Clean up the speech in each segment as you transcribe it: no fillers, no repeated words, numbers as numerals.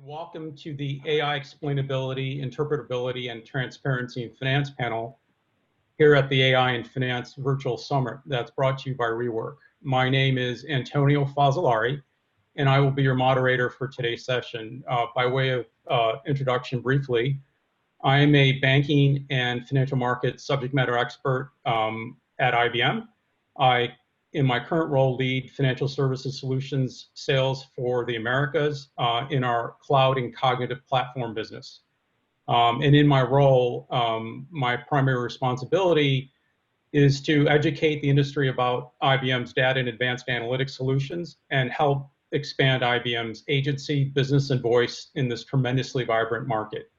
Welcome to the AI Explainability, Interpretability, and Transparency in Finance panel here at the AI in Finance Virtual Summit that's brought to you by Rework. My name is Antonio Fazzolari, and I will be your moderator for today's session. By way of introduction briefly, I am a banking and financial markets subject matter expert at IBM. In my current role, lead financial services solutions sales for the Americas in our cloud and cognitive platform business. And in my role, my primary responsibility is to educate the industry about IBM's data and advanced analytics solutions and help expand IBM's agency, business, and voice in this tremendously vibrant market.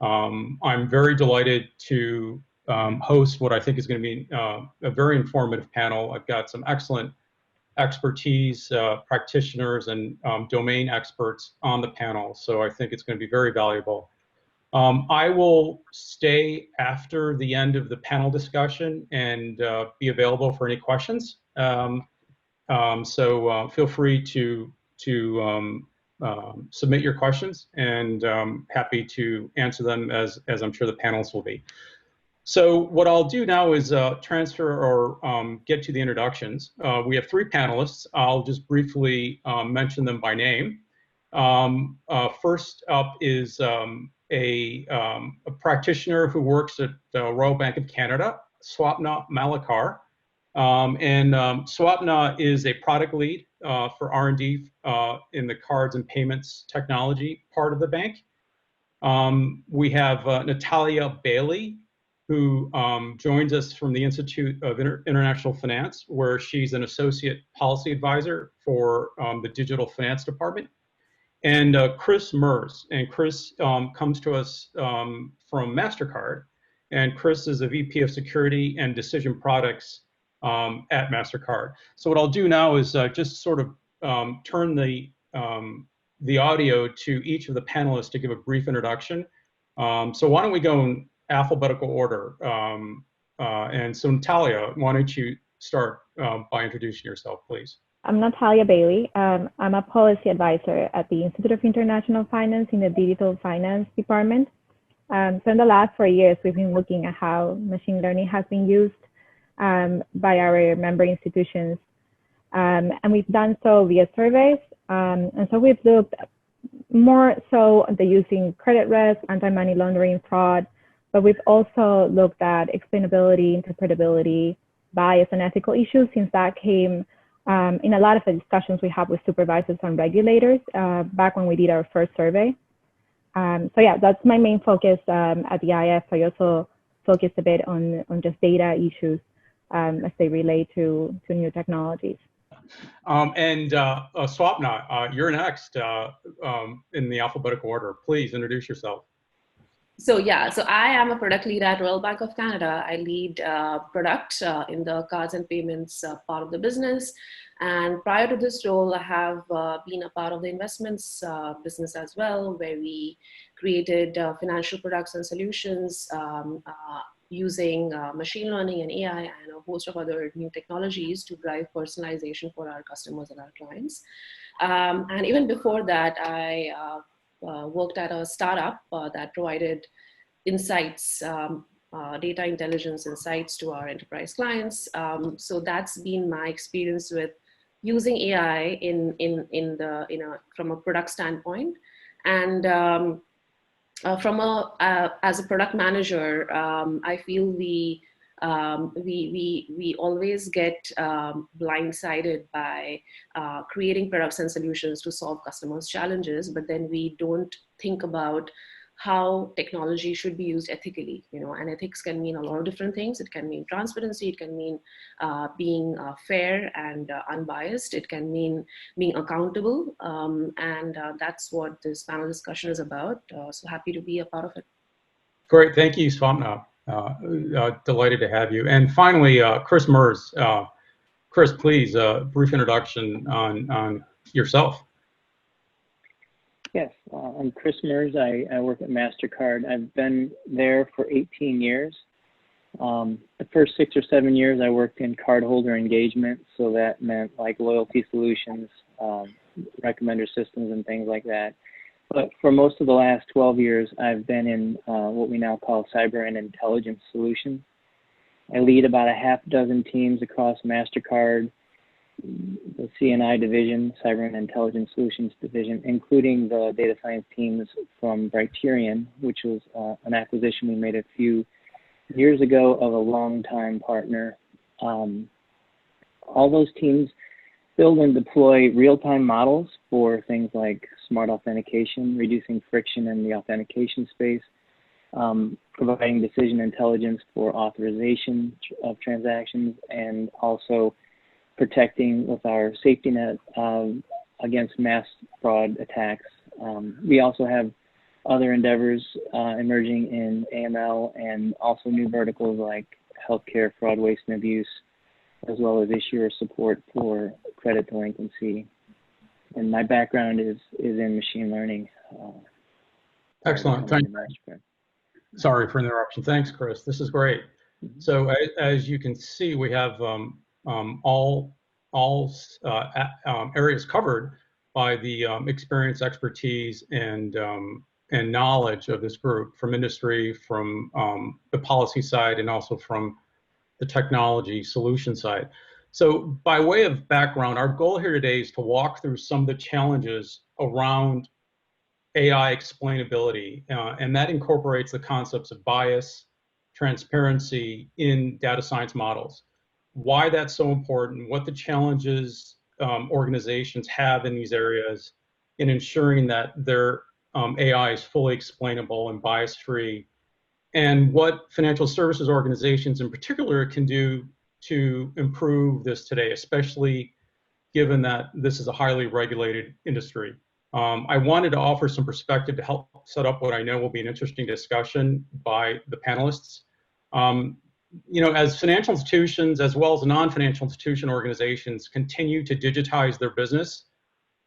I'm very delighted to host what I think is going to be a very informative panel. I've got some excellent expertise, practitioners, and domain experts on the panel, so I think it's going to be very valuable. I will stay after the end of the panel discussion and be available for any questions. So feel free to submit your questions, and happy to answer them as I'm sure the panelists will be. So what I'll do now is transfer or get to the introductions. We have three panelists. I'll just briefly mention them by name. First up is a practitioner who works at the Royal Bank of Canada, Swapna Malakar. Swapna is a product lead for R&D in the cards and payments technology part of the bank. We have Natalia Bailey, who joins us from the Institute of International Finance, where she's an associate policy advisor for the digital finance department. And Chris Mers, and Chris comes to us from MasterCard, and Chris is a VP of Security and Decision Products at MasterCard. So what I'll do now is just sort of turn the audio to each of the panelists to give a brief introduction. So why don't we go in alphabetical order? And so Natalia, why don't you start by introducing yourself, please? I'm Natalia Bailey. I'm a policy advisor at the Institute of International Finance in the Digital Finance Department. So in the last 4 years, we've been looking at how machine learning has been used by our member institutions. And we've done so via surveys. And so we've looked more so at the using credit risk, anti-money laundering, fraud, but we've also looked at explainability, interpretability, bias, and ethical issues, since that came in a lot of the discussions we have with supervisors and regulators back when we did our first survey. So yeah, that's my main focus at the IF. I also focus a bit on just data issues as they relate to new technologies. Swapna, you're next in the alphabetical order. Please introduce yourself. So I am a product lead at Royal Bank of Canada. I lead product in the cards and payments part of the business. And prior to this role, I have been a part of the investments business as well, where we created financial products and solutions using machine learning and AI and a host of other new technologies to drive personalization for our customers and our clients. And even before that, I worked at a startup that provided insights, data intelligence insights to our enterprise clients. So that's been my experience with using AI from a product standpoint. And as a product manager, I feel we always get blindsided by creating products and solutions to solve customers' challenges, but then we don't think about how technology should be used ethically, and ethics can mean a lot of different things. It can mean transparency, it can mean being fair and unbiased, it can mean being accountable, and that's what this panel discussion is about. So happy to be a part of it. Great, thank you, Swapna. Delighted to have you. And finally, Chris Mers. Chris, please, brief introduction on yourself. Yes, I'm Chris Mers. I work at MasterCard. I've been there for 18 years. The first 6 or 7 years I worked in cardholder engagement, so that meant like loyalty solutions, recommender systems and things like that. But for most of the last 12 years, I've been in what we now call cyber and intelligence solutions. I lead about a half dozen teams across MasterCard, the CNI division, Cyber and Intelligence Solutions division, including the data science teams from Brighterion, which was an acquisition we made a few years ago of a longtime partner. All those teams build and deploy real-time models for things like smart authentication, reducing friction in the authentication space, providing decision intelligence for authorization of transactions, and also protecting with our safety net against mass fraud attacks. We also have other endeavors emerging in AML and also new verticals like healthcare, fraud, waste, and abuse, as well as issuer support for credit delinquency. And my background is in machine learning. Excellent. Thank you. Sorry for interruption. Thanks, Chris. This is great. So as you can see, we have all areas covered by the experience, expertise, and knowledge of this group from industry, from the policy side, and also from the technology solution side. So by way of background, our goal here today is to walk through some of the challenges around AI explainability, and that incorporates the concepts of bias, transparency in data science models. Why that's so important, what the challenges organizations have in these areas in ensuring that their AI is fully explainable and bias-free, and what financial services organizations in particular can do to improve this today, especially given that this is a highly regulated industry. I wanted to offer some perspective to help set up what I know will be an interesting discussion by the panelists. You know, as financial institutions, as well as non-financial institution organizations continue to digitize their business,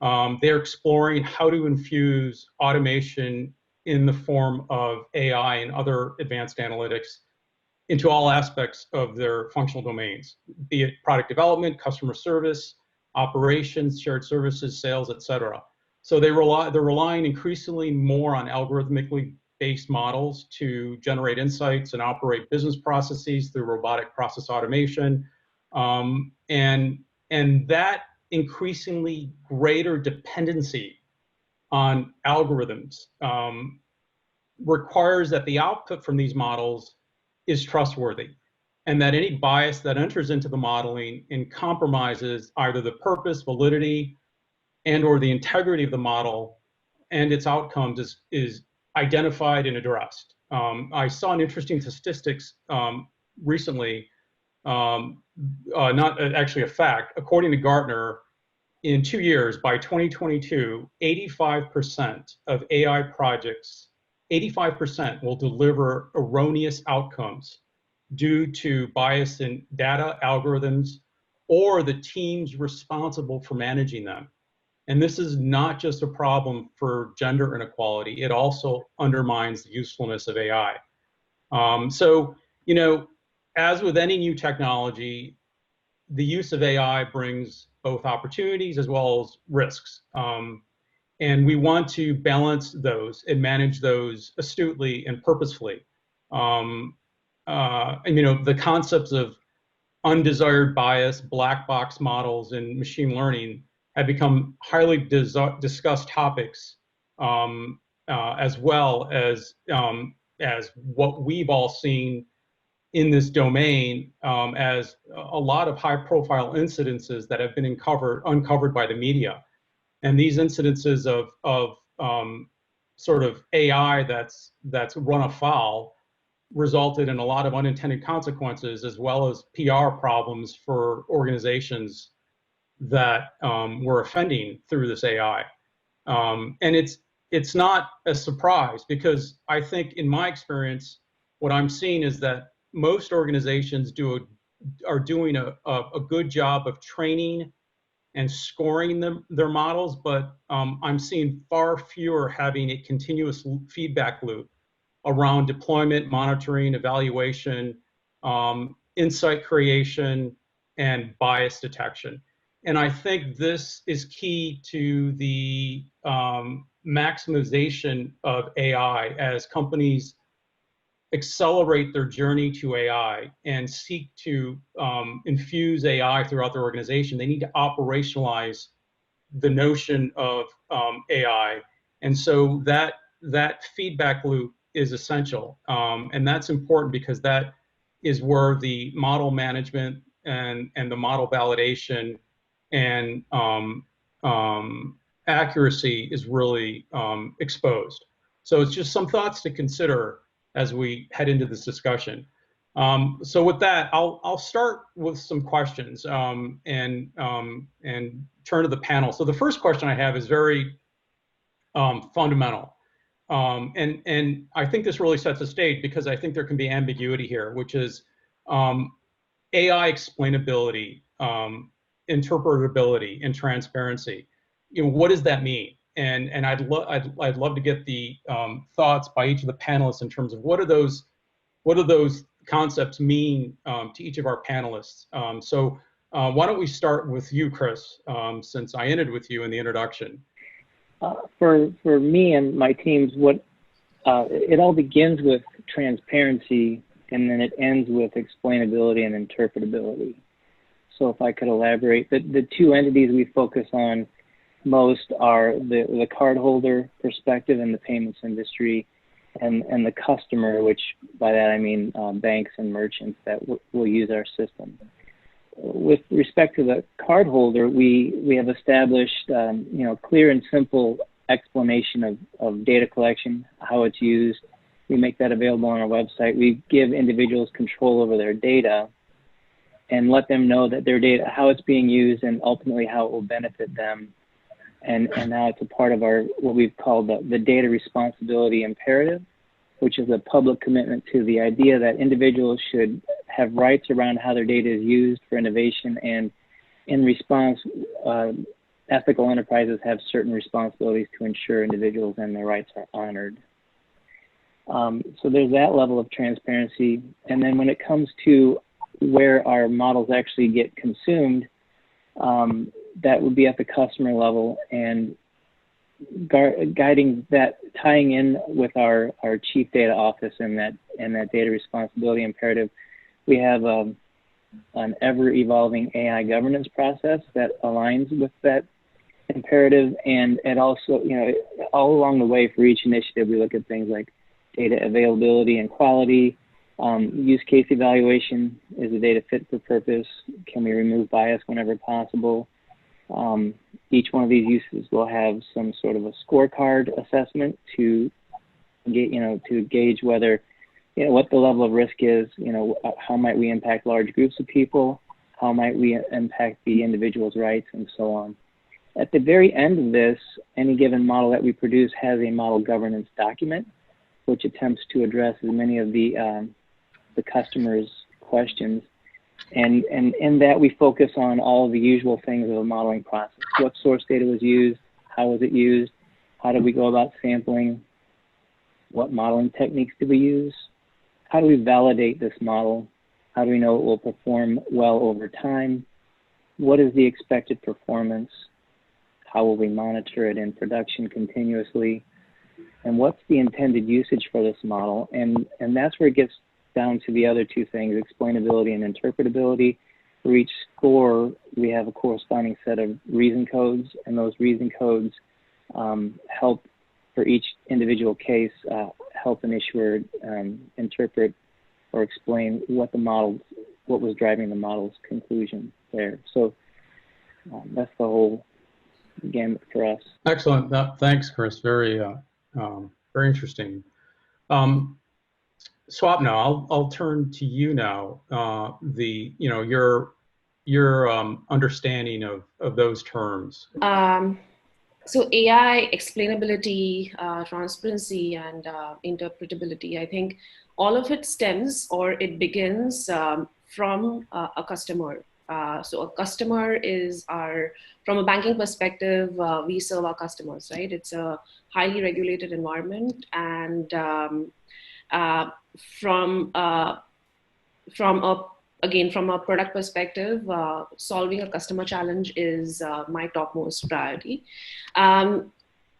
they're exploring how to infuse automation in the form of AI and other advanced analytics into all aspects of their functional domains, be it product development, customer service, operations, shared services, sales, et cetera. So they're relying increasingly more on algorithmically based models to generate insights and operate business processes through robotic process automation. And that increasingly greater dependency on algorithms requires that the output from these models is trustworthy, and that any bias that enters into the modeling and compromises either the purpose, validity, and or the integrity of the model and its outcomes is identified and addressed. I saw an interesting statistics recently, not actually a fact. According to Gartner, in 2 years, by 2022, 85% of AI projects, 85% will deliver erroneous outcomes due to bias in data algorithms or the teams responsible for managing them. And this is not just a problem for gender inequality, it also undermines the usefulness of AI. So, you know, as with any new technology, the use of AI brings both opportunities as well as risks. And we want to balance those and manage those astutely and purposefully. And, you know, the concepts of undesired bias, black box models, and machine learning have become highly discussed topics, as well as what we've all seen in this domain as a lot of high-profile incidences that have been uncovered by the media. And these incidences of sort of AI that's run afoul resulted in a lot of unintended consequences, as well as PR problems for organizations that were offending through this AI. And it's not a surprise, because I think in my experience, what I'm seeing is that most organizations are doing a good job of training and scoring their models, but I'm seeing far fewer having a continuous feedback loop around deployment, monitoring, evaluation, insight creation, and bias detection. And I think this is key to the maximization of AI as companies accelerate their journey to AI and seek to infuse AI throughout their organization. They need to operationalize the notion of AI, and so that feedback loop is essential, and that's important because that is where the model management and the model validation and accuracy is really exposed. So it's just some thoughts to consider as we head into this discussion. So with that, I'll start with some questions and turn to the panel. So the first question I have is very fundamental. And I think this really sets the stage because I think there can be ambiguity here, which is AI explainability, interpretability, and transparency. You know, what does that mean? And I'd love to get the thoughts by each of the panelists in terms of what do those concepts mean to each of our panelists. So why don't we start with you, Chris, since I ended with you in the introduction. For me and my teams, it all begins with transparency, and then it ends with explainability and interpretability. So if I could elaborate, the two entities we focus on most are the cardholder perspective in the payments industry, and the customer, which by that I mean banks and merchants that will use our system. With respect to the cardholder, we have established clear and simple explanation of data collection, how it's used. We make that available on our website. We give individuals control over their data and let them know that their data, how it's being used, and ultimately how it will benefit them. And now it's a part of what we've called the data responsibility imperative, which is a public commitment to the idea that individuals should have rights around how their data is used for innovation, and in response, ethical enterprises have certain responsibilities to ensure individuals and their rights are honored. So there's that level of transparency. And then when it comes to where our models actually get consumed, that would be at the customer level, and guiding that, tying in with our chief data office and that data responsibility imperative. We have an ever-evolving AI governance process that aligns with that imperative, and also, all along the way for each initiative, we look at things like data availability and quality, use case evaluation. Is the data fit for purpose? Can we remove bias whenever possible? Each one of these uses will have some sort of a scorecard assessment to gauge whether, what the level of risk is, how might we impact large groups of people, how might we impact the individual's rights, and so on. At the very end of this, any given model that we produce has a model governance document, which attempts to address as many of the customer's questions. And in that, we focus on all the usual things of a modeling process. What source data was used? How was it used? How did we go about sampling? What modeling techniques did we use? How do we validate this model? How do we know it will perform well over time? What is the expected performance? How will we monitor it in production continuously? And what's the intended usage for this model? And that's where it gets down to the other two things, explainability and interpretability. For each score, we have a corresponding set of reason codes, and those reason codes help, for each individual case, help an issuer interpret or explain what was driving the model's conclusion there. So that's the whole gamut for us. Excellent. Thanks, Chris. Very interesting. Swapna, I'll turn to you now. Your understanding of those terms. So AI explainability, transparency, and interpretability, I think all of it stems, or it begins from a customer. So a customer is from a banking perspective, we serve our customers, right? It's a highly regulated environment, and from a product perspective, solving a customer challenge is my topmost priority. And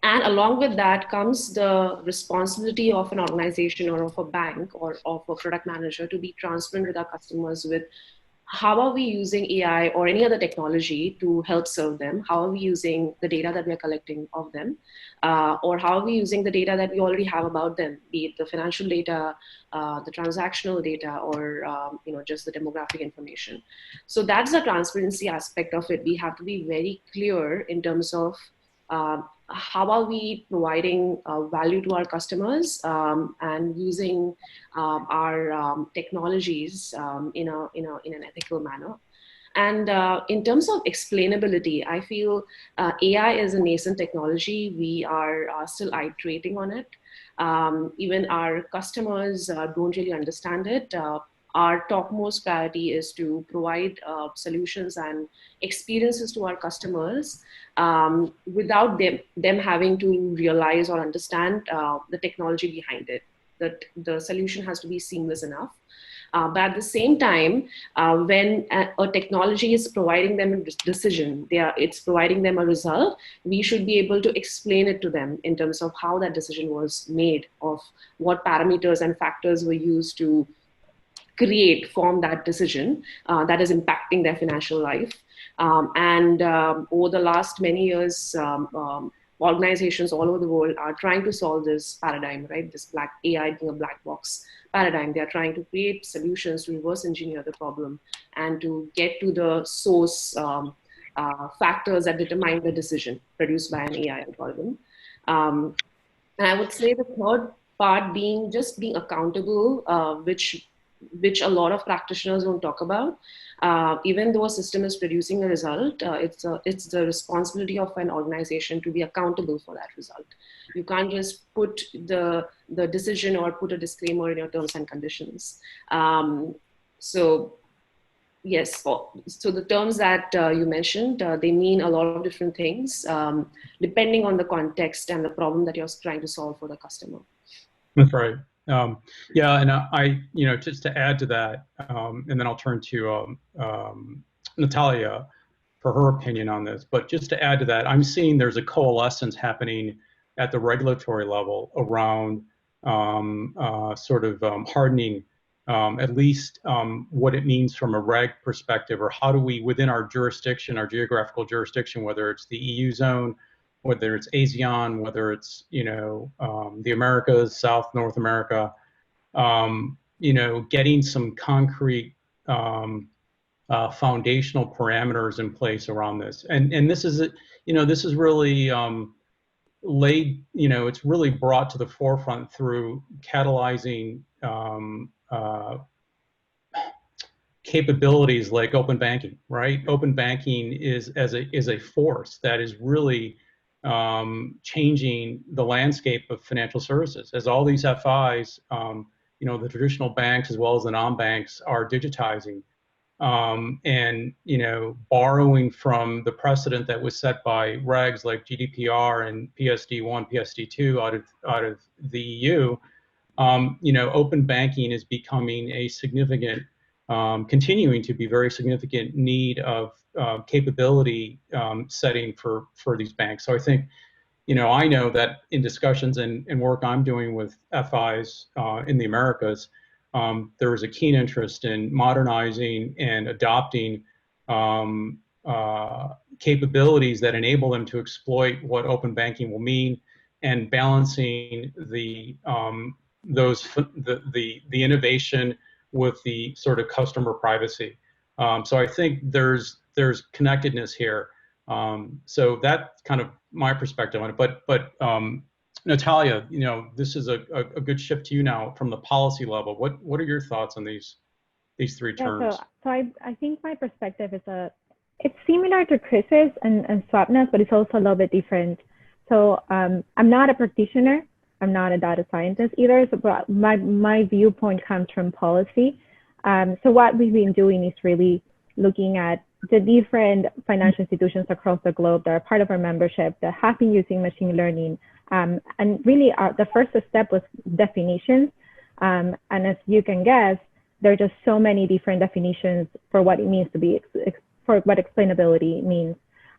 And along with that comes the responsibility of an organization or of a bank or of a product manager to be transparent with our customers with how are we using AI or any other technology to help serve them? How are we using the data that we're collecting of them? Or how are we using the data that we already have about them, be it the financial data, the transactional data, or just the demographic information. So that's the transparency aspect of it. We have to be very clear in terms of how are we providing value to our customers and using our technologies in an ethical manner. And in terms of explainability, I feel AI is a nascent technology. We are still iterating on it. Even our customers don't really understand it. Our topmost priority is to provide solutions and experiences to our customers without them having to realize or understand the technology behind it. That the solution has to be seamless enough. But at the same time, when a technology is providing them a decision, it's providing them a result, we should be able to explain it to them in terms of how that decision was made, of what parameters and factors were used to form that decision that is impacting their financial life. Over the last many years, organizations all over the world are trying to solve this paradigm, right? This AI being a black box paradigm. They are trying to create solutions to reverse engineer the problem and to get to the source factors that determine the decision produced by an AI algorithm. And I would say the third part being just being accountable, which a lot of practitioners don't talk about. Even though a system is producing a result, it's the responsibility of an organization to be accountable for that result. You can't just put the decision or put a disclaimer in your terms and conditions. So yes, so the terms that you mentioned, they mean a lot of different things, depending on the context and the problem that you're trying to solve for the customer. That's right. Yeah, and I, just to add to that, and then I'll turn to Natalia for her opinion on this. But just to add to that, I'm seeing there's a coalescence happening at the regulatory level around hardening at least what it means from a reg perspective, or how do we, within our jurisdiction, our geographical jurisdiction, whether it's the EU zone, whether it's ASEAN, whether it's the Americas, South, North America, getting some concrete foundational parameters in place around this. And this is this is really laid, it's really brought to the forefront through catalyzing capabilities like open banking, right? Open banking is a force that is really changing the landscape of financial services, as all these FIs, the traditional banks as well as the non-banks are digitizing and borrowing from the precedent that was set by regs like GDPR and PSD1, PSD2 out of the EU. Open banking is becoming a significant, continuing to be very significant need of capability setting for these banks. So I think, I know that in discussions and work I'm doing with FIs in the Americas, there is a keen interest in modernizing and adopting capabilities that enable them to exploit what open banking will mean, and balancing the innovation with the sort of customer privacy. So I think there's connectedness here. So that's kind of my perspective on it. But Natalia, this is a good shift to you now from the policy level. What are your thoughts on these three terms? So I think my perspective is it's similar to Chris's and Swapna's, but it's also a little bit different. So I'm not a practitioner. I'm not a data scientist either, but my viewpoint comes from policy. So what we've been doing is really looking at the different financial institutions across the globe that are part of our membership that have been using machine learning. And really the first step was definitions. And as you can guess, there are just so many different definitions for what it means to be, for what explainability means.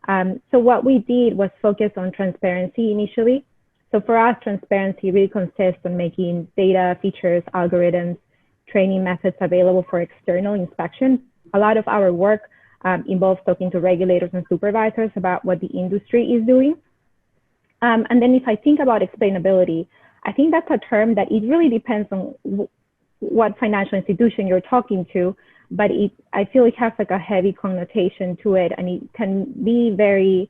So what we did was focus on transparency initially. So for us, transparency really consists on making data, features, algorithms, training methods available for external inspection. A lot of our work involves talking to regulators and supervisors about what the industry is doing. And then if I think about explainability, I think that's a term that it really depends on what financial institution you're talking to, but I feel it has like a heavy connotation to it, and it can mean very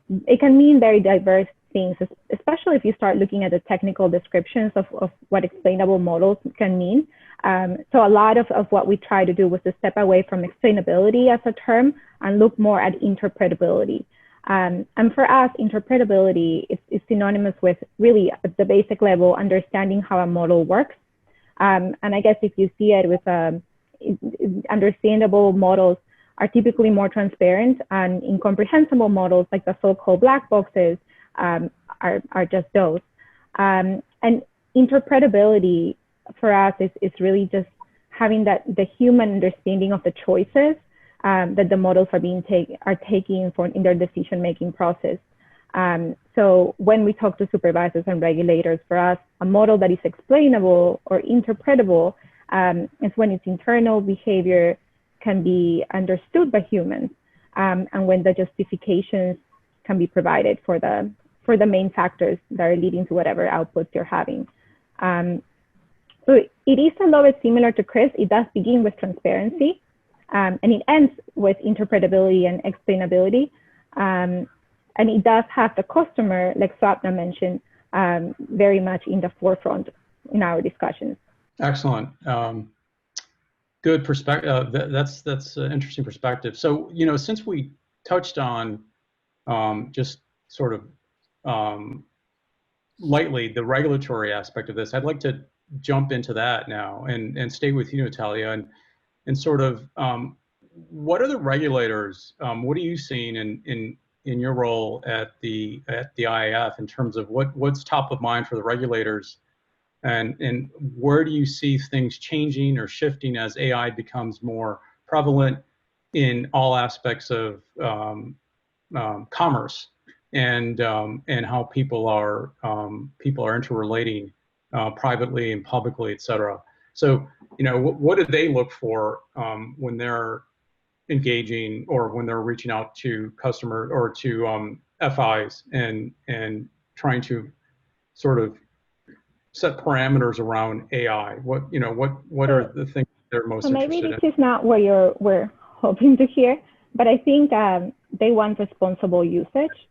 diverse things, especially if you start looking at the technical descriptions of what explainable models can mean. So a lot of what we try to do was to step away from explainability as a term and look more at interpretability. And for us, interpretability is synonymous with really at the basic level, understanding how a model works. And I guess if you see it with understandable models are typically more transparent, and incomprehensible models like the so-called black boxes are just those. And interpretability for us is really just having the human understanding of the choices that the models are taking in their decision-making process. So when we talk to supervisors and regulators, for us, a model that is explainable or interpretable is when its internal behavior can be understood by humans, and when the justifications can be provided for the main factors that are leading to whatever outputs you're having. So it is a little bit similar to Chris. It does begin with transparency, and it ends with interpretability and explainability. And it does have the customer, like Swapna mentioned, very much in the forefront in our discussions. Excellent. Good perspective. That's an interesting perspective. So, since we touched on just sort of lightly the regulatory aspect of this, I'd like to jump into that now and stay with you, Natalia, and sort of what are the regulators? What are you seeing in your role at the IAF in terms of what's top of mind for the regulators, and where do you see things changing or shifting as AI becomes more prevalent in all aspects of commerce and how people are interrelating privately and publicly, et cetera. So, what do they look for when they're engaging or when they're reaching out to customers or to FIs and trying to sort of set parameters around AI? What are the things they're most interested in? Maybe this is not what we're hoping to hear, but I think they want responsible usage.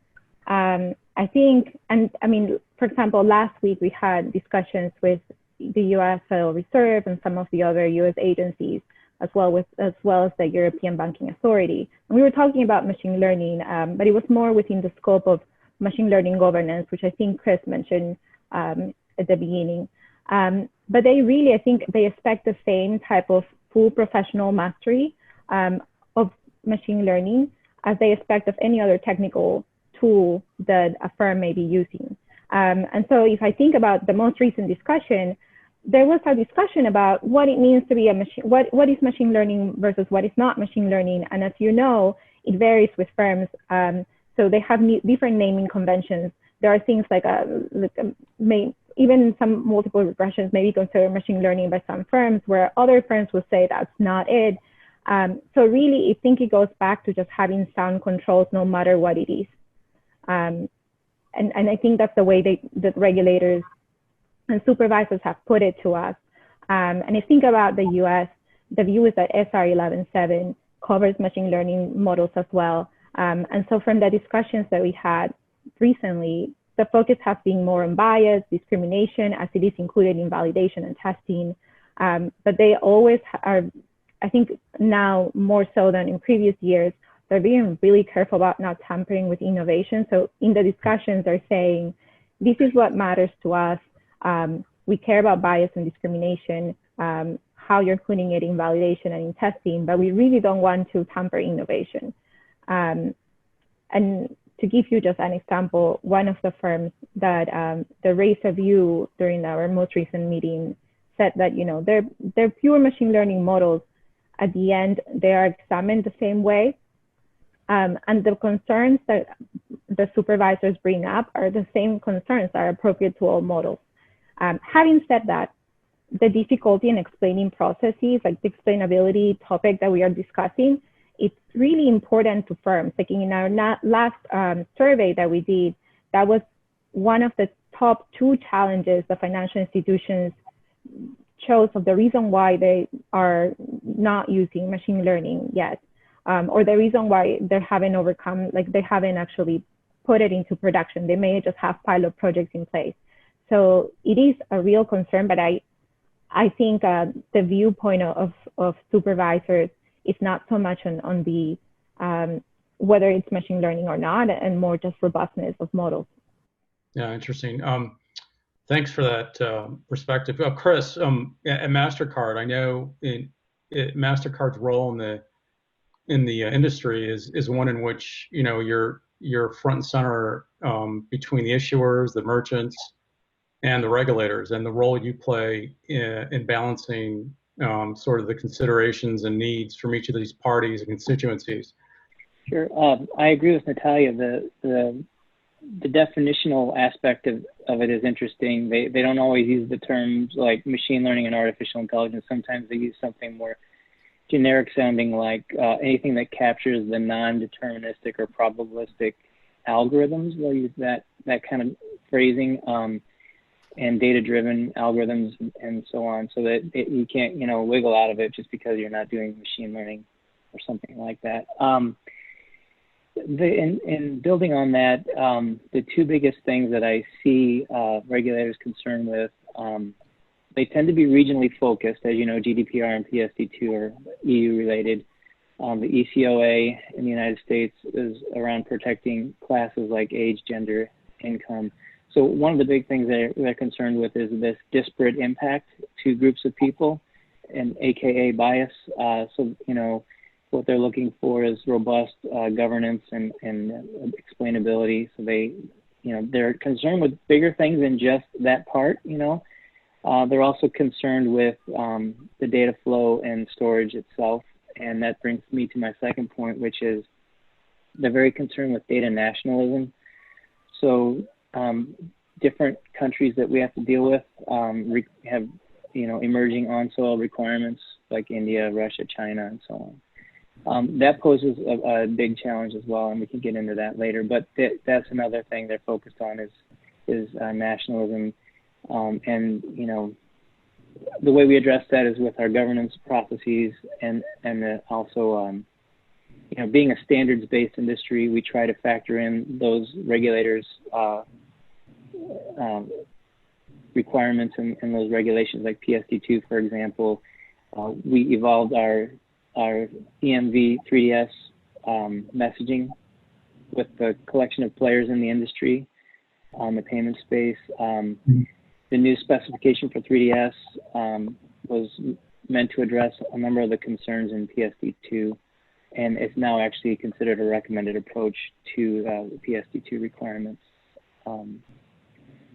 I think, and I mean, for example, last week we had discussions with the U.S. Federal Reserve and some of the other U.S. agencies, as well as the European Banking Authority. And we were talking about machine learning, but it was more within the scope of machine learning governance, which I think Chris mentioned at the beginning. But they really, I think they expect the same type of full professional mastery of machine learning as they expect of any other technical tool that a firm may be using. And so if I think about the most recent discussion, there was a discussion about what it means to be a machine, what is machine learning versus what is not machine learning. And as you know, it varies with firms. So they have different naming conventions. There are things like even some multiple regressions may be considered machine learning by some firms, where other firms will say that's not it. So really, I think it goes back to just having sound controls no matter what it is. And I think that's the way the regulators and supervisors have put it to us. And I think about the US, the view is that SR 11.7 covers machine learning models as well. And so from the discussions that we had recently, the focus has been more on bias, discrimination, as it is included in validation and testing. But they always are, I think now more so than in previous years, they're being really careful about not tampering with innovation. So in the discussions, they're saying, this is what matters to us. We care about bias and discrimination, how you're including it in validation and in testing, but we really don't want to tamper innovation. And to give you just an example, one of the firms that raised a view during our most recent meeting said that, they're pure machine learning models. At the end, they are examined the same way. And the concerns that the supervisors bring up are the same concerns that are appropriate to all models. Having said that, the difficulty in explaining processes, like the explainability topic that we are discussing, it's really important to firms. Like in our last survey that we did, that was one of the top 2 challenges the financial institutions chose of the reason why they are not using machine learning yet, or the reason why they haven't overcome, like they haven't actually put it into production. They may just have pilot projects in place. So it is a real concern, but I think the viewpoint of supervisors is not so much on the whether it's machine learning or not, and more just robustness of models. Yeah, interesting. Thanks for that perspective. Chris, at MasterCard, I know MasterCard's role in the industry is one in which you're front and center between the issuers, the merchants, and the regulators, and the role you play in balancing sort of the considerations and needs from each of these parties and constituencies. Sure, I agree with Natalia. The definitional aspect of it is interesting. They don't always use the terms like machine learning and artificial intelligence. Sometimes they use something more generic sounding, like anything that captures the non-deterministic or probabilistic algorithms. They'll use that kind of phrasing, and data-driven algorithms and so on, so that you can't wiggle out of it just because you're not doing machine learning or something like that. In building on that, the 2 biggest things that I see regulators concerned with, they tend to be regionally focused. As you know, GDPR and PSD2 are EU related. The ECOA in the United States is around protecting classes like age, gender, income. So one of the big things they're concerned with is this disparate impact to groups of people, and AKA bias. So what they're looking for is robust governance and explainability. So they're concerned with bigger things than just that part. They're also concerned with the data flow and storage itself, and that brings me to my second point, which is they're very concerned with data nationalism. So different countries that we have to deal with have emerging on-soil requirements like India, Russia, China, and so on. That poses a big challenge as well, and we can get into that later. But that's another thing they're focused on is nationalism, and the way we address that is with our governance processes, and also being a standards-based industry, we try to factor in those regulators' requirements and those regulations, like PSD2, for example. We evolved our EMV 3DS messaging with the collection of players in the industry on the payment space. The new specification for 3DS was meant to address a number of the concerns in PSD2, and it's now actually considered a recommended approach to the PSD2 requirements.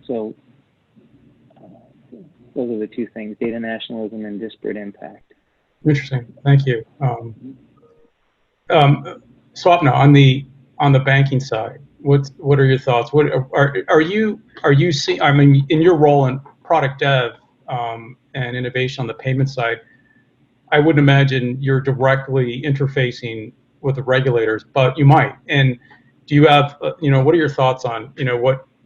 So those are the 2 things: data nationalism and disparate impact. Interesting. Thank you. Swapna, on the banking side, what are your thoughts? What are you seeing? I mean, in your role in product dev and innovation on the payment side, I wouldn't imagine you're directly interfacing with the regulators, but you might. And do you have what are your thoughts on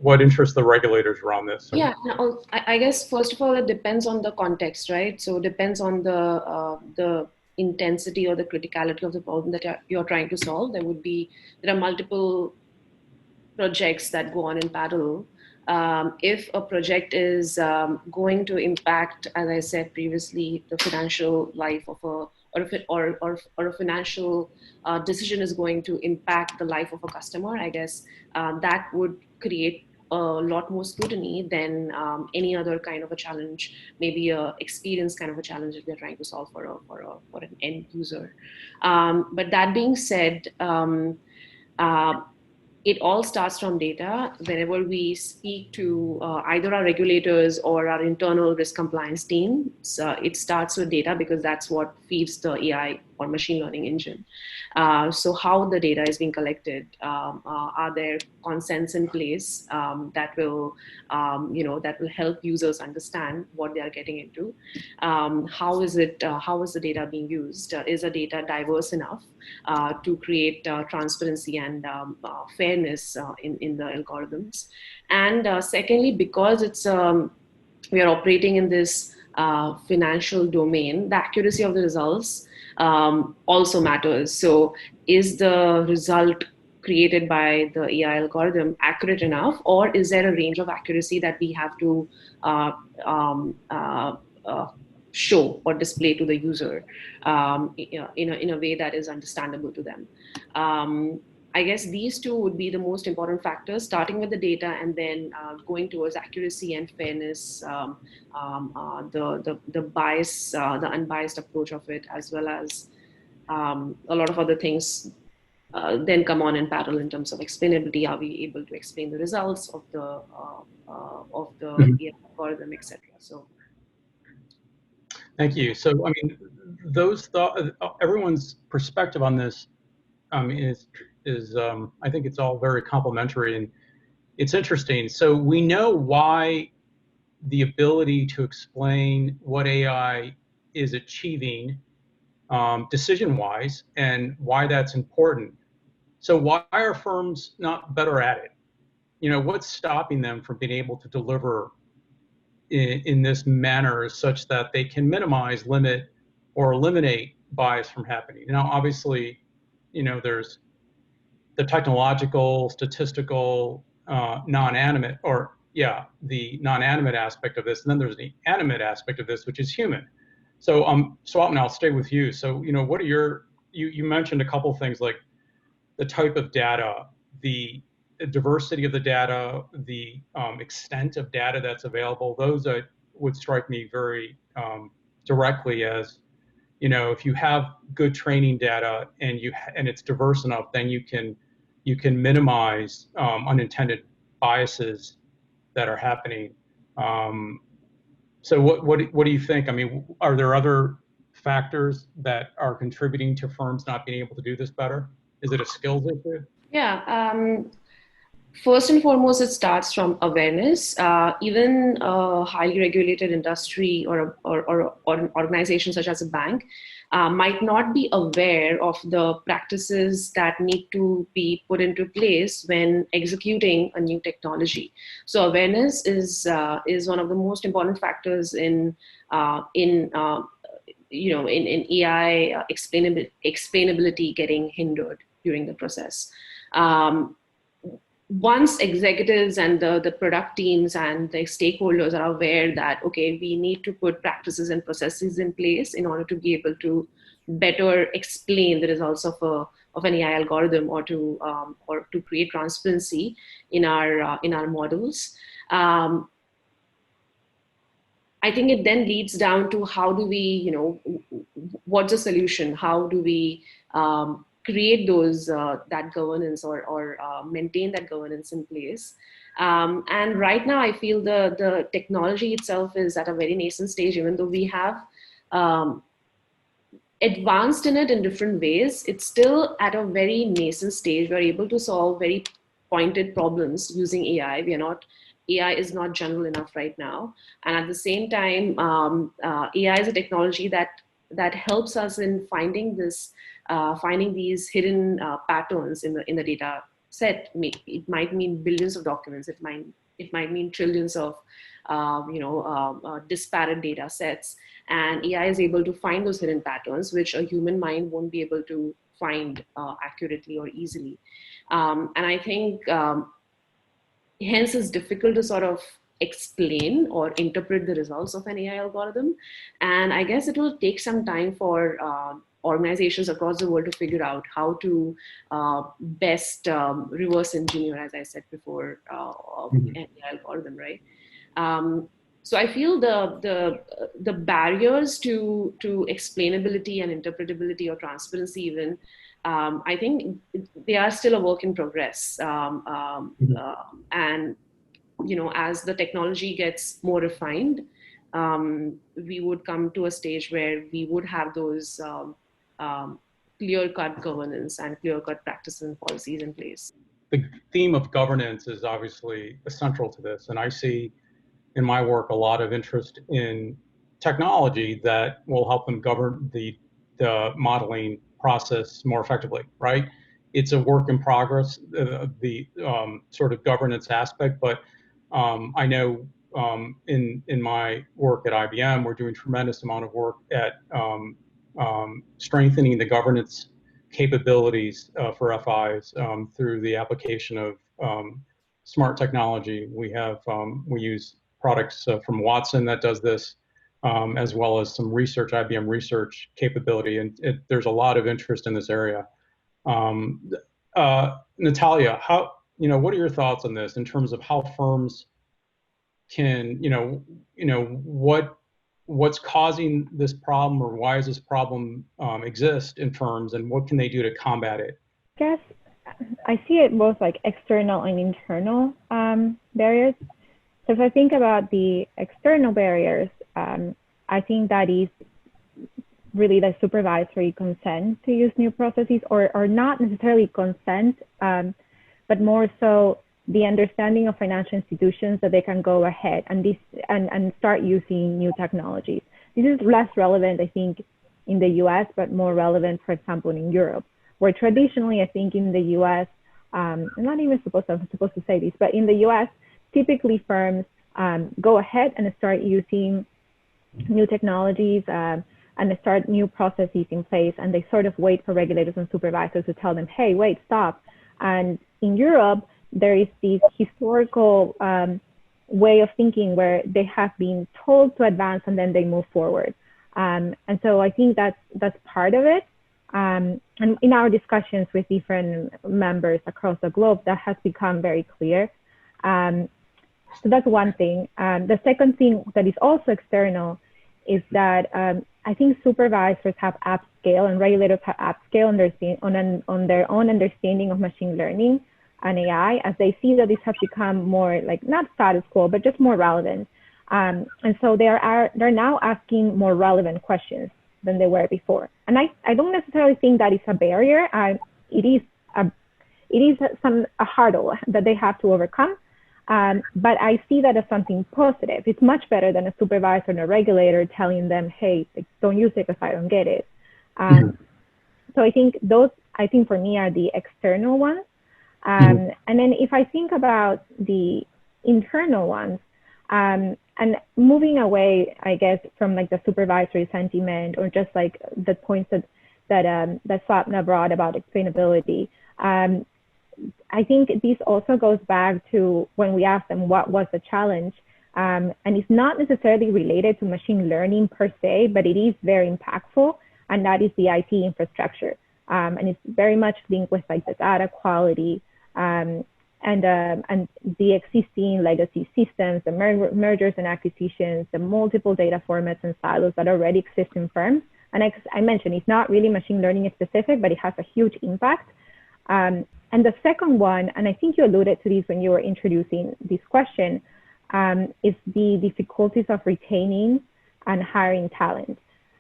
what interests the regulators around this? Yeah, no, I guess first of all, it depends on the context, right? So it depends on the intensity or the criticality of the problem that you're trying to solve. There are multiple projects that go on in parallel. If a project is going to impact, as I said previously, the financial life of or a financial decision is going to impact the life of a customer, I guess that would create a lot more scrutiny than any other kind of a challenge, maybe a experience kind of a challenge that we're trying to solve for an end user. But that being said, it all starts from data. Whenever we speak to either our regulators or our internal risk compliance team, it starts with data, because that's what feeds the AI or machine learning engine. So how the data is being collected, are there consents in place that will help users understand what they are getting into? How is the data being used? Is the data diverse enough to create transparency and fairness in the algorithms? And secondly, because we are operating in this financial domain, the accuracy of the results also matters. So is the result created by the AI algorithm accurate enough, or is there a range of accuracy that we have to show or display to the user in a way that is understandable to them? I guess these two would be the most important factors, starting with the data and then going towards accuracy and fairness, the bias, the unbiased approach of it, as well as a lot of other things then come on in parallel in terms of explainability. Are we able to explain the results of the AI algorithm, etc.? So. Thank you. So, I mean, everyone's perspective on this is I think it's all very complementary, and it's interesting. So we know why the ability to explain what AI is achieving decision-wise and why that's important. So why are firms not better at it? You know, what's stopping them from being able to deliver in this manner such that they can minimize, limit, or eliminate bias from happening? Now, obviously, you know, there's the technological, statistical, non-animate, the non-animate aspect of this, and then there's the animate aspect of this, which is human. So, Swapna, I'll stay with you. So, you know, what are you mentioned a couple of things like the type of data, the diversity of the data, the extent of data that's available. Those would strike me very directly as, you know, if you have good training data and it's diverse enough, then you can minimize unintended biases that are happening. So what do you think? I mean, are there other factors that are contributing to firms not being able to do this better? Is it a skills issue? Yeah. First and foremost, it starts from awareness. Even a highly regulated industry or an organization such as a bank might not be aware of the practices that need to be put into place when executing a new technology. So awareness is one of the most important factors in AI explainability getting hindered during the process. Once executives and the product teams and the stakeholders are aware that, okay, we need to put practices and processes in place in order to be able to better explain the results of an AI algorithm or to create transparency in our models. I think it then leads down to how do we, you know, what's the solution? How do we create those that governance or maintain that governance in place? And right now, I feel the technology itself is at a very nascent stage, even though we have advanced in it in different ways. It's still at a very nascent stage. We're able to solve very pointed problems using AI. AI is not general enough right now. And at the same time, AI is a technology that helps us in finding these hidden patterns in the data set. It might mean billions of documents. It might mean trillions of disparate data sets. And AI is able to find those hidden patterns, which a human mind won't be able to find accurately or easily. And I think hence it's difficult to sort of explain or interpret the results of an AI algorithm. And I guess it will take some time for organizations across the world to figure out how to best reverse engineer, as I said before, an AI algorithm, right? So I feel the barriers to explainability and interpretability or transparency even, I think they are still a work in progress. And, you know, as the technology gets more refined, we would come to a stage where we would have those clear-cut governance and clear-cut practices and policies in place. The theme of governance is obviously essential to this, and I see in my work a lot of interest in technology that will help them govern the modeling process more effectively, right? It's a work in progress, the sort of governance aspect, but I know in my work at IBM, we're doing tremendous amount of work at strengthening the governance capabilities for FIs through the application of smart technology. We use products from Watson that does this, as well as some research, IBM research capability, and there's a lot of interest in this area. Natalia, what are your thoughts on this in terms of how firms can, what's causing this problem, or why does this problem exist in firms, and what can they do to combat it? I guess I see it both like external and internal barriers. So if I think about the external barriers, I think that is really the supervisory consent to use new processes, or not necessarily consent, but more so the understanding of financial institutions that they can go ahead and start using new technologies. This is less relevant, I think, in the US, but more relevant, for example, in Europe, where traditionally, I think in the US, I'm not even supposed to say this, but in the US, typically firms go ahead and start using new technologies and start new processes in place, and they sort of wait for regulators and supervisors to tell them, hey, wait, stop. And in Europe, there is this historical way of thinking where they have been told to advance and then they move forward. And so I think that's part of it. And in our discussions with different members across the globe, that has become very clear. So that's one thing. The second thing that is also external is that I think supervisors have upscale and regulators have upscale on their own understanding of machine learning and AI, as they see that these have become more like not status quo, but just more relevant. And so they're now asking more relevant questions than they were before. And I don't necessarily think that is a barrier. It is a hurdle that they have to overcome. But I see that as something positive. It's much better than a supervisor and a regulator telling them, hey, don't use it because I don't get it. So I think those, for me, are the external ones. And then if I think about the internal ones, and moving away, I guess, from like the supervisory sentiment or just like the points that Swapna brought about explainability, I think this also goes back to when we asked them what was the challenge, and it's not necessarily related to machine learning per se, but it is very impactful, and that is the IT infrastructure. And it's very much linked with like the data quality and the existing legacy systems, the mergers and acquisitions, the multiple data formats and silos that already exist in firms. And I mentioned it's not really machine learning specific, but it has a huge impact. And the second one, and I think you alluded to this when you were introducing this question, is the difficulties of retaining and hiring talent.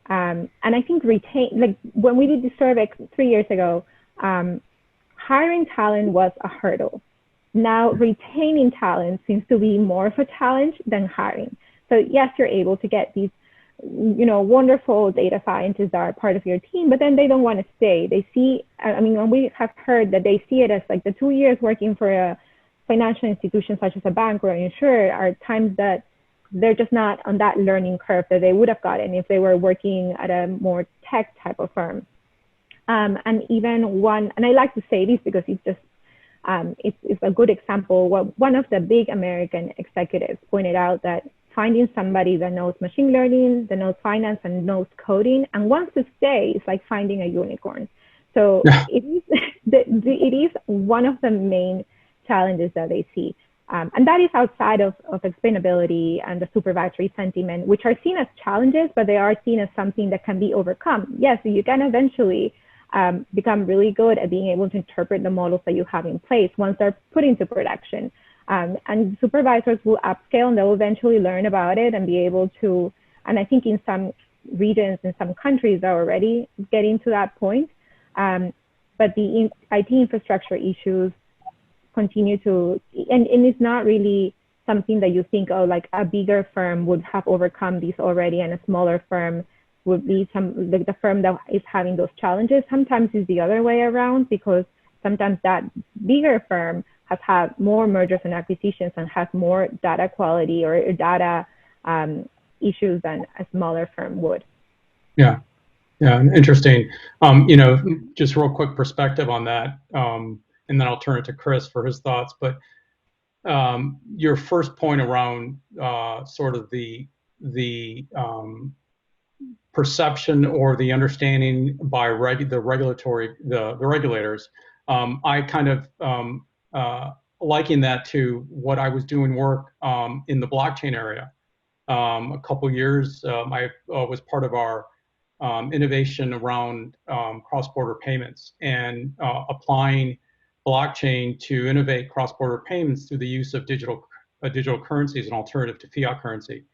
And I think when we did the survey 3 years ago, hiring talent was a hurdle. Now retaining talent seems to be more of a challenge than hiring. So yes, you're able to get these, wonderful data scientists that are part of your team, but then they don't want to stay. They see, when we have heard that they see it as like the 2 years working for a financial institution such as a bank or an insurer are times that they're just not on that learning curve that they would have gotten if they were working at a more tech type of firm. And even one, and I like to say this because it's just, it's a good example. One of the big American executives pointed out that finding somebody that knows machine learning, that knows finance and knows coding and wants to stay is like finding a unicorn. So it is one of the main challenges that they see. And that is outside of explainability and the supervisory sentiment, which are seen as challenges, but they are seen as something that can be overcome. Yes, you can eventually become really good at being able to interpret the models that you have in place once they're put into production. And supervisors will upscale and they'll eventually learn about it and be able to, and I think in some regions and some countries are already getting to that point. But the IT infrastructure issues continue to, and it's not really something that you think, oh, like a bigger firm would have overcome these already and a smaller firm would be the firm that is having those challenges. Sometimes it's the other way around, because sometimes that bigger firm has had more mergers and acquisitions and has more data quality or data issues than a smaller firm would. Yeah, yeah, interesting. Just real quick perspective on that, and then I'll turn it to Chris for his thoughts. But your first point around sort of the perception or the understanding by the regulators, I kind of liken that to what I was doing work in the blockchain area. A couple years, I was part of our innovation around cross-border payments and applying blockchain to innovate cross-border payments through the use of digital currency as an alternative to fiat currency.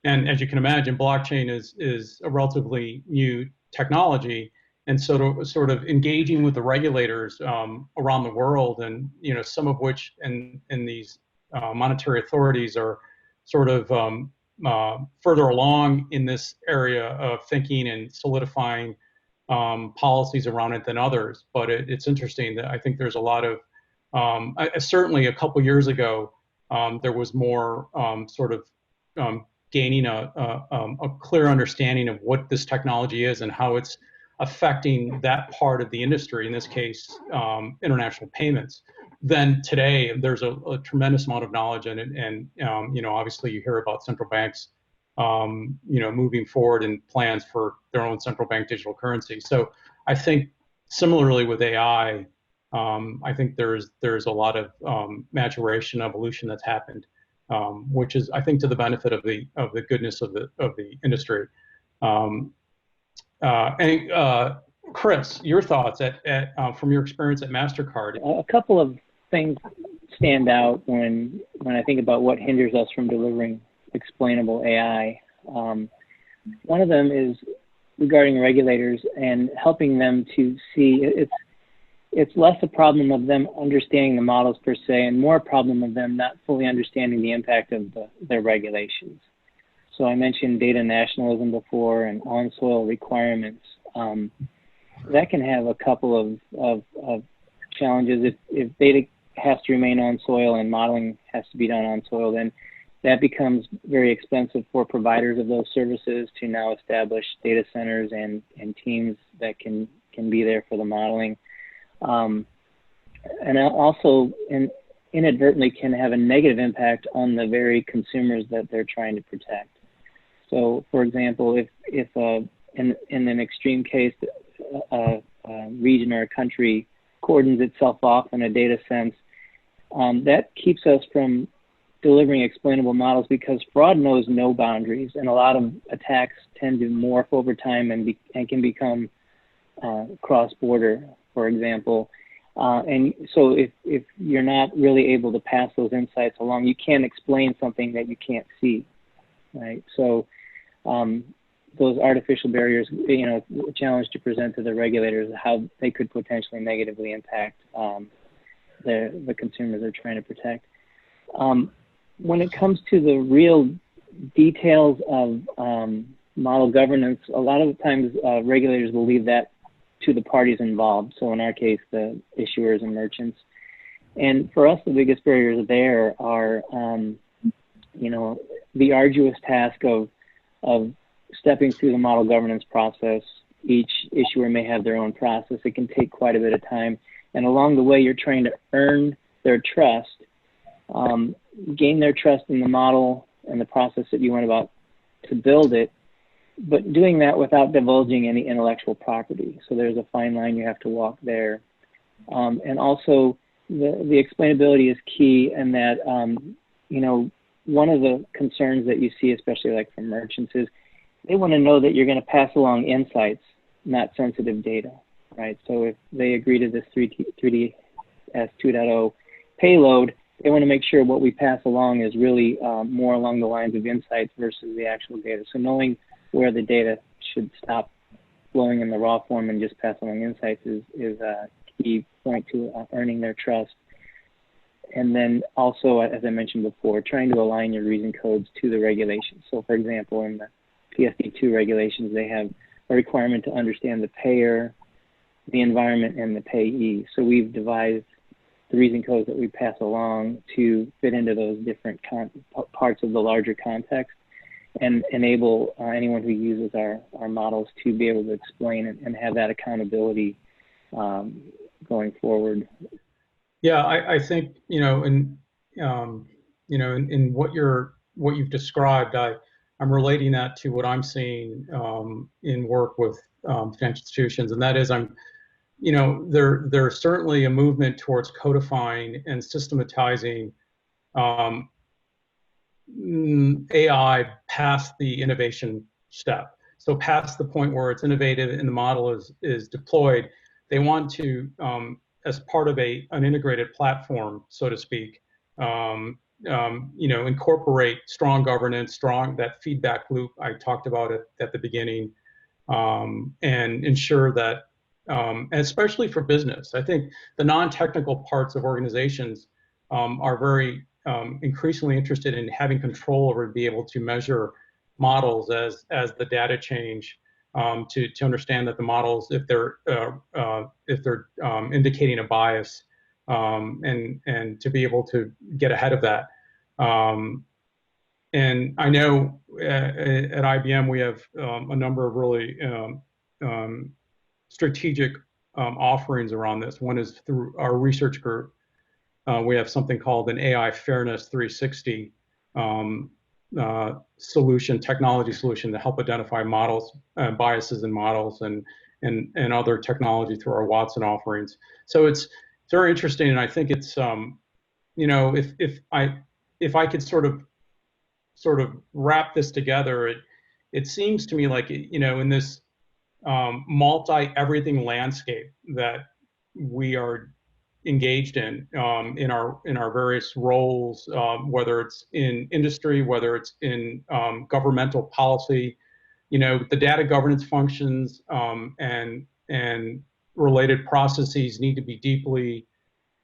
And as you can imagine, blockchain is a relatively new technology, and so sort of engaging with the regulators around the world, and some of which in these monetary authorities are sort of further along in this area of thinking and solidifying policies around it than others. But it's interesting that I think there's a lot of certainly a couple years ago there was more sort of gaining a clear understanding of what this technology is and how it's affecting that part of the industry, in this case international payments. Then today there's a tremendous amount of knowledge in it, and obviously you hear about central banks moving forward in plans for their own central bank digital currency. So I think similarly with AI, I think there's a lot of maturation, evolution that's happened, which is, I think, to the benefit of the goodness of the industry. Chris, your thoughts from your experience at MasterCard? A couple of things stand out when I think about what hinders us from delivering explainable AI. One of them is regarding regulators and helping them to see it's less a problem of them understanding the models per se, and more a problem of them not fully understanding the impact of their regulations. So I mentioned data nationalism before and on-soil requirements. That can have a couple of challenges. If data has to remain on soil and modeling has to be done on soil, then that becomes very expensive for providers of those services to now establish data centers and teams that can be there for the modeling. And also inadvertently can have a negative impact on the very consumers that they're trying to protect. So, for example, if in an extreme case, a region or a country cordons itself off in a data sense, that keeps us from delivering explainable models, because fraud knows no boundaries, and a lot of attacks tend to morph over time and can become cross-border, for example. And so if you're not really able to pass those insights along, you can't explain something that you can't see, right? So those artificial barriers, a challenge to present to the regulators how they could potentially negatively impact the consumers they're trying to protect. When it comes to the real details of model governance, a lot of the times regulators will leave that to the parties involved. So in our case, the issuers and merchants. And for us, the biggest barriers there are, the arduous task of stepping through the model governance process. Each issuer may have their own process. It can take quite a bit of time. And along the way, you're trying to earn their trust, gain their trust in the model and the process that you went about to build it, but doing that without divulging any intellectual property. So there's a fine line you have to walk there. And also, the explainability is key, and that, one of the concerns that you see, especially like from merchants, is they want to know that you're going to pass along insights, not sensitive data, right? So if they agree to this 3DS 2.0 payload, they want to make sure what we pass along is really more along the lines of insights versus the actual data. So knowing where the data should stop flowing in the raw form and just pass along insights is a key point to earning their trust. And then also, as I mentioned before, trying to align your reason codes to the regulations. So for example, in the PSD2 regulations, they have a requirement to understand the payer, the environment, and the payee. So we've devised the reason codes that we pass along to fit into those different parts of the larger context and enable anyone who uses our models to be able to explain and have that accountability going forward. Yeah, I think, in what you've described, I'm relating that to what I'm seeing in work with financial institutions, and that is there's certainly a movement towards codifying and systematizing AI past the innovation step. So past the point where it's innovative and the model is deployed, they want to, as part of an integrated platform, so to speak, incorporate strong governance, that feedback loop I talked about at the beginning, and ensure that, and especially for business, I think the non-technical parts of organizations are very increasingly interested in having control over, to be able to measure models as the data change, to understand that the models, if they're indicating a bias, and to be able to get ahead of that. And I know at IBM we have a number of really strategic offerings around this. One is through our research group. We have something called an AI Fairness 360 technology solution to help identify models, biases in models, and other technology through our Watson offerings. So it's very interesting, and I think it's if I could sort of wrap this together, it seems to me like, in this multi-everything landscape that we are engaged in our various roles, whether it's in industry, whether it's in governmental policy, the data governance functions and related processes need to be deeply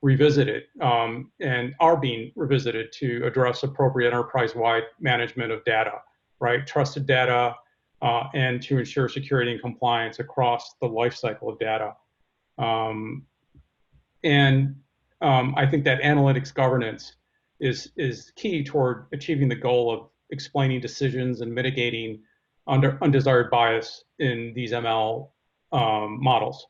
revisited, and are being revisited to address appropriate enterprise-wide management of data, right? Trusted data, and to ensure security and compliance across the life cycle of data. I think that analytics governance is key toward achieving the goal of explaining decisions and mitigating undesired bias in these ML models.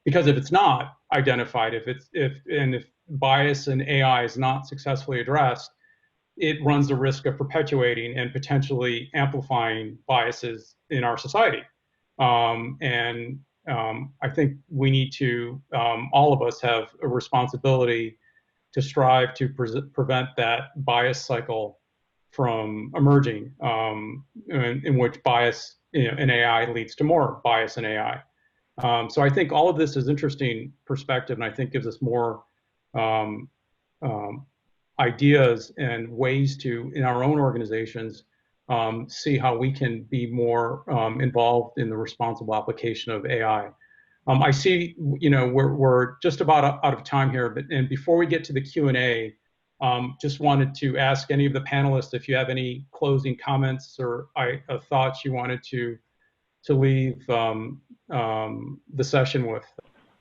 Because if it's not identified, if bias in AI is not successfully addressed, it runs the risk of perpetuating and potentially amplifying biases in our society. I think we need to, all of us have a responsibility to strive to prevent that bias cycle from emerging, in which bias in AI leads to more bias in AI. So I think all of this is interesting perspective, and I think gives us more ideas and ways to, in our own organizations, see how we can be more involved in the responsible application of AI. I see, we're just about out of time here, and before we get to the Q&A, just wanted to ask any of the panelists if you have any closing comments or thoughts you wanted to leave the session with.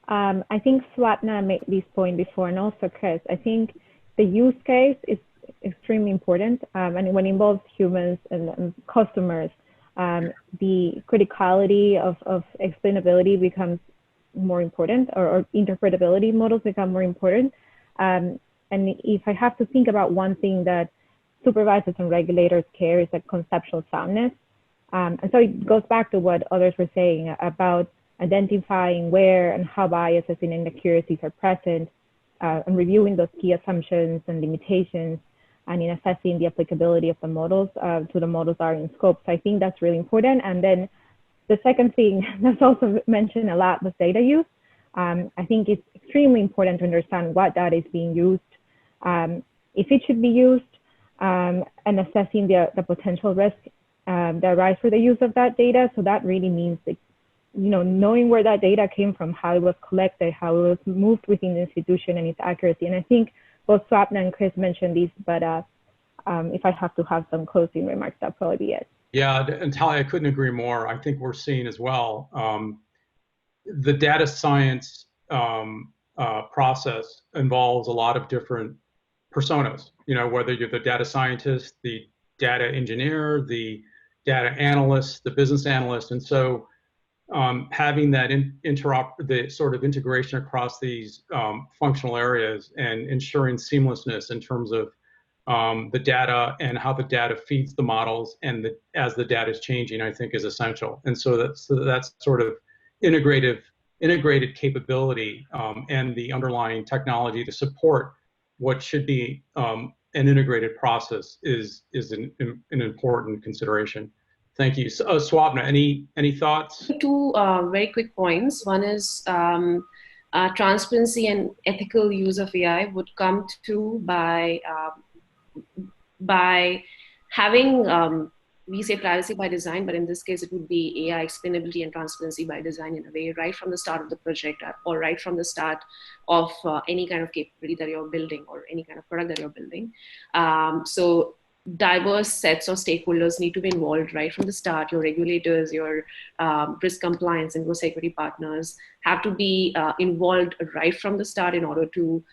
I think Swapna made this point before, and also Chris. I think the use case is extremely important, and when it involves humans and customers, the criticality of explainability becomes more important, or interpretability models become more important. And if I have to think about one thing that supervisors and regulators care, is like conceptual soundness. And so it goes back to what others were saying about identifying where and how biases and inaccuracies are present, and reviewing those key assumptions and limitations, and in assessing the applicability of the models to the models that are in scope. So I think that's really important. And then the second thing that's also mentioned a lot was data use. I think it's extremely important to understand what data is being used, if it should be used, and assessing the potential risk that arise for the use of that data. So that really means that, knowing where that data came from, how it was collected, how it was moved within the institution, and its accuracy. And I think both Swapna and Chris mentioned these, but if I have to have some closing remarks, that'll probably be it. Yeah, and Talia, I couldn't agree more. I think we're seeing as well the data science process involves a lot of different personas. Whether you're the data scientist, the data engineer, the data analyst, the business analyst, and so having that the sort of integration across these functional areas and ensuring seamlessness in terms of the data and how the data feeds the models and as the data is changing, I think is essential. And so that's sort of integrated capability and the underlying technology to support what should be an integrated process is an important consideration. Thank you. So, Swapna, any thoughts? Two very quick points. One is transparency and ethical use of AI would come to by having, we say privacy by design, but in this case, it would be AI explainability and transparency by design in a way, right from the start of the project or right from the start of any kind of capability that you're building or any kind of product that you're building. So diverse sets of stakeholders need to be involved right from the start. Your regulators, your risk compliance and security partners have to be involved right from the start in order to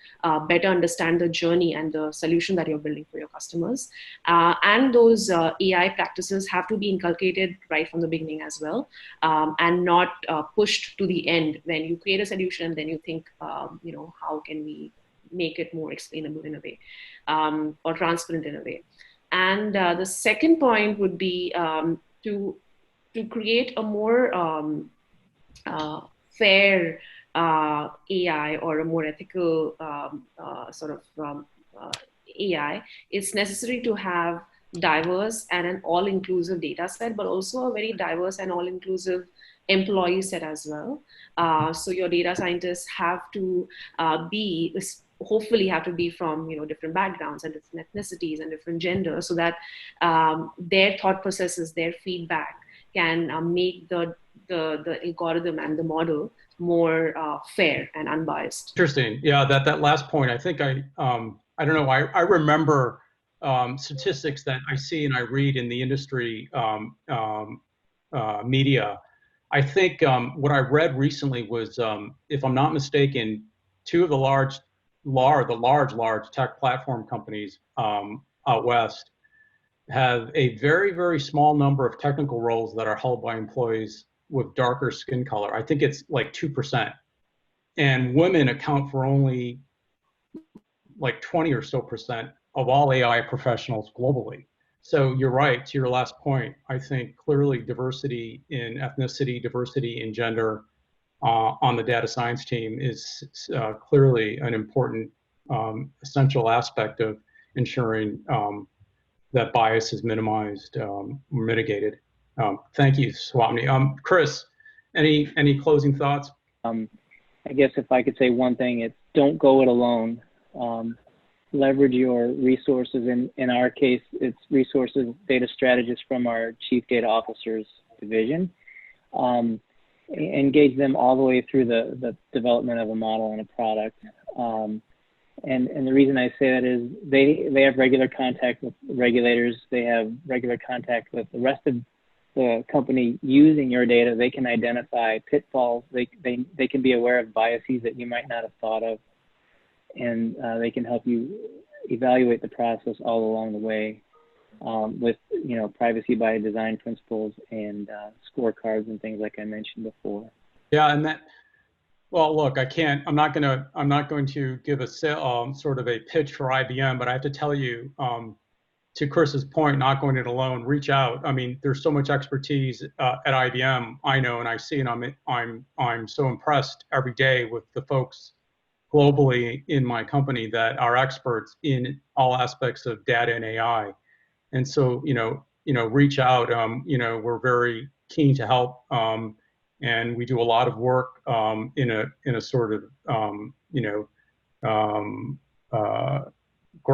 better understand the journey and the solution that you're building for your customers. And those AI practices have to be inculcated right from the beginning as well, and not pushed to the end when you create a solution and then you think, how can we make it more explainable in a way, or transparent in a way. And the second point would be to create a more fair AI or a more ethical AI. It's necessary to have diverse and an all-inclusive data set, but also a very diverse and all-inclusive employee set as well. So your data scientists have to hopefully have to be from different backgrounds and different ethnicities and different genders, so that their thought processes, their feedback can make the algorithm and the model more fair and unbiased. Interesting. Yeah, that last point. I think I don't know. I remember statistics that I see and I read in the industry media. I think what I read recently was, if I'm not mistaken, two of the large tech platform companies out west have a very, very small number of technical roles that are held by employees with darker skin color. I think it's like 2%. And women account for only like 20 or so % of all AI professionals globally. So you're right, to your last point. I think clearly diversity in ethnicity, diversity in gender on the data science team is clearly an important essential aspect of ensuring that bias is minimized or mitigated. Thank you, Swapni. Chris, any closing thoughts? I guess if I could say one thing, it's don't go it alone. Leverage your resources. In our case, it's resources, data strategists from our Chief Data Officer's division. Engage them all the way through the development of a model and a product. And the reason I say that is they have regular contact with regulators. They have regular contact with the rest of the company using your data. They can identify pitfalls. They can be aware of biases that you might not have thought of. And they can help you evaluate the process all along the way with privacy by design principles and scorecards and things like I mentioned before. Yeah, and that. Well, look, I'm not going to give a sort of a pitch for IBM, but I have to tell you, to Chris's point, not going it alone. Reach out. I mean, there's so much expertise at IBM. I know and I see, and I'm so impressed every day with the folks globally in my company that are experts in all aspects of data and AI. And so, reach out. We're very keen to help, and we do a lot of work in a sort of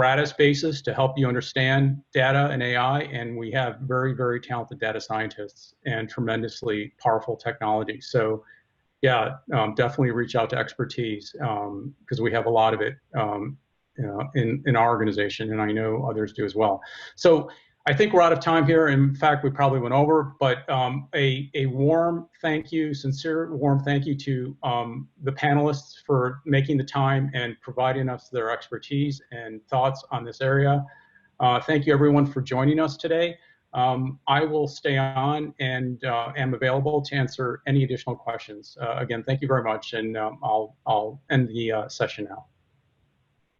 gratis basis to help you understand data and AI, and we have very, very talented data scientists and tremendously powerful technology. So yeah, definitely reach out to expertise because we have a lot of it in our organization, and I know others do as well. So I think we're out of time here. In fact, we probably went over, but a warm thank you, sincere warm thank you to the panelists for making the time and providing us their expertise and thoughts on this area. Thank you everyone for joining us today. I will stay on and am available to answer any additional questions. Again, thank you very much, and I'll end the session now.